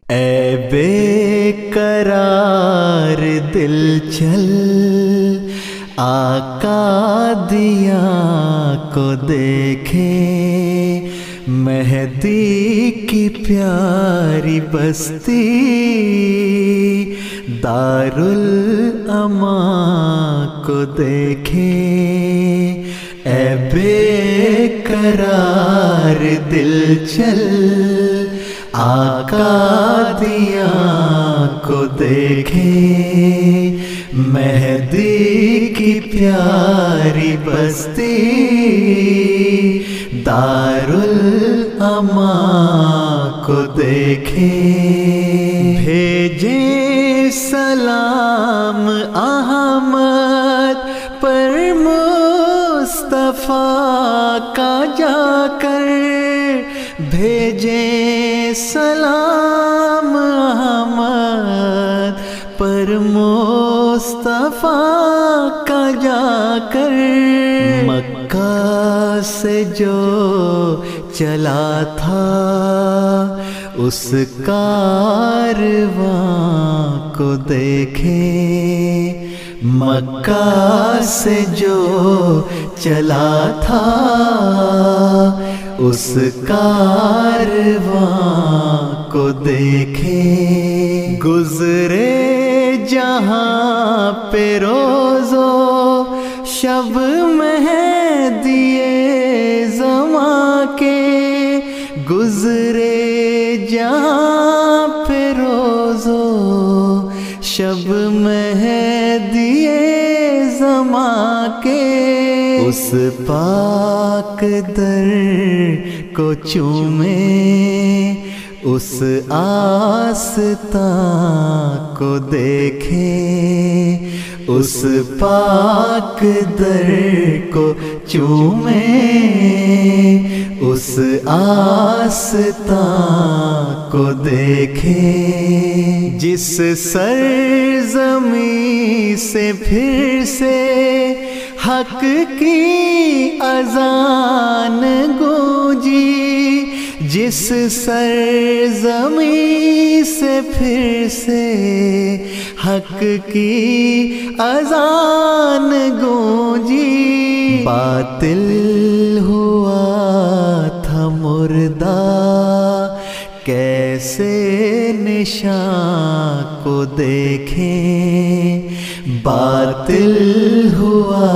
اے بے قرار دل چل آقا دیا کو دیکھے، مہدی کی پیاری بستی دارالاماں کو دیکھے۔ اے بے قرار دل چل آقا دیا کو دیکھے، مہدی کی پیاری بستی دارالاماں کو دیکھے۔ بھیجے سلام احمد پر مصطفیٰ کا جا کر، بھیجے سلام احمد پر مصطفیٰ کا جا کر۔ مکہ سے جو چلا تھا اس کارواں کو دیکھے، مکہ سے جو چلا تھا اس کارواں کو دیکھے۔ گزرے جہاں پہ روز و شب مہدی زماں کے، گزرے جہاں پہ روز و شب مہدی زماں کے۔ اس پاک در کو چومے، اس آستاں کو دیکھے، اس پاک در کو چومے، اس آستاں کو دیکھے۔ جس سرزمین سے پھر سے حق کی اذان گونجی، جس سرزمین سے پھر سے حق کی اذان گونجی، باطل ہوا تھا مردہ کیسے نشاں کو دیکھیں، باطل ہوا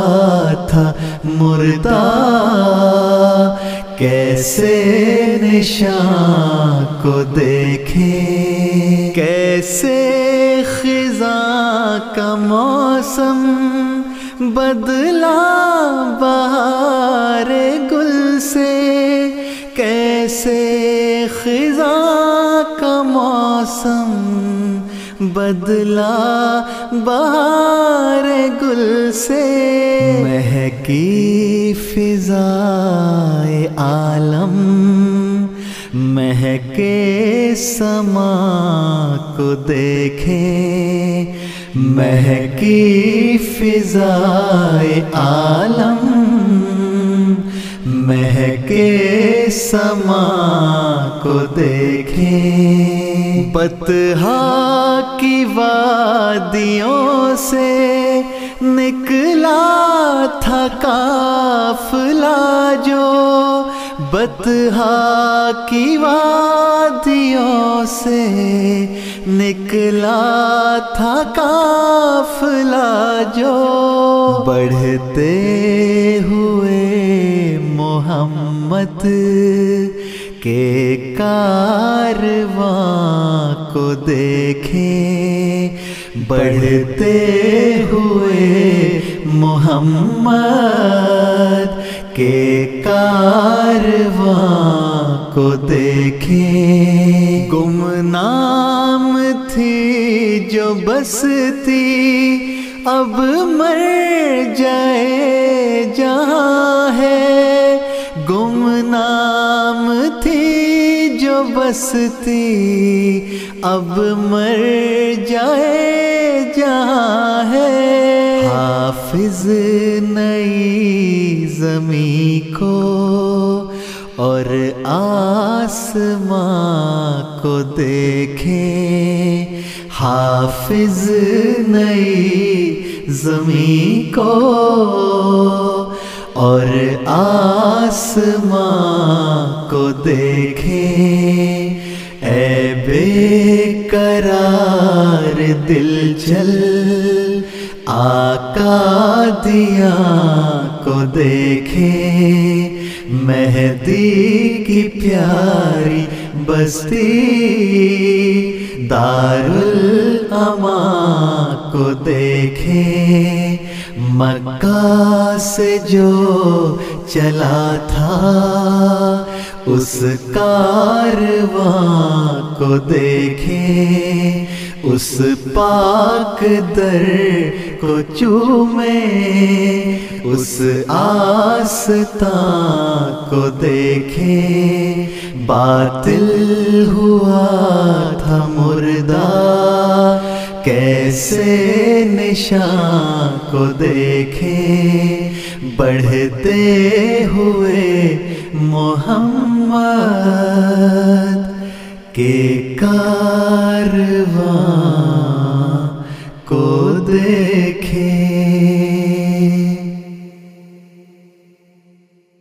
تھا مردہ کیسے نشاں کو دیکھیں۔ کیسے خزاں کا موسم بدلا بہار گل سے، کیسے خزاں کا موسم بدلا بہار گل سے۔ مہکی فضائے عالم مہکے سما کو دیکھیں، مہکی فضائے عالم مہکے سما کو دیکھیں۔ بطحا کی وادیوں سے نکلا تھا قافلہ جو، بطحا کی وادیوں سے نکلا تھا قافلہ جو، بڑھتے ہوئے محمد کے کارواں کو دیکھیں، بڑھتے ہوئے محمد کے کارواں کو دیکھیں۔ گمنام تھی جو بستی اب مر جائے جہاں ہے، گمنام تھی جو بستی اب مر جائے جہاں ہے۔ حافظ نئی زمین کو اور آسمان کو کو دیکھے، حافظ نئی زمین کو اور آسمان کو دیکھے، اے بے قرار دل چل آقا دیا کو دیکھے، مہدی کی پیاری بستی دارالامان کو دیکھے، مکہ سے جو چلا تھا اس کارواں کو دیکھے، اس پاک در کو چومے، اس آستان کو دیکھے، باطل ہوا تھا مردہ کیسے نشان کو دیکھے، بڑھتے ہوئے محمد کے کارواں کو دیکھے۔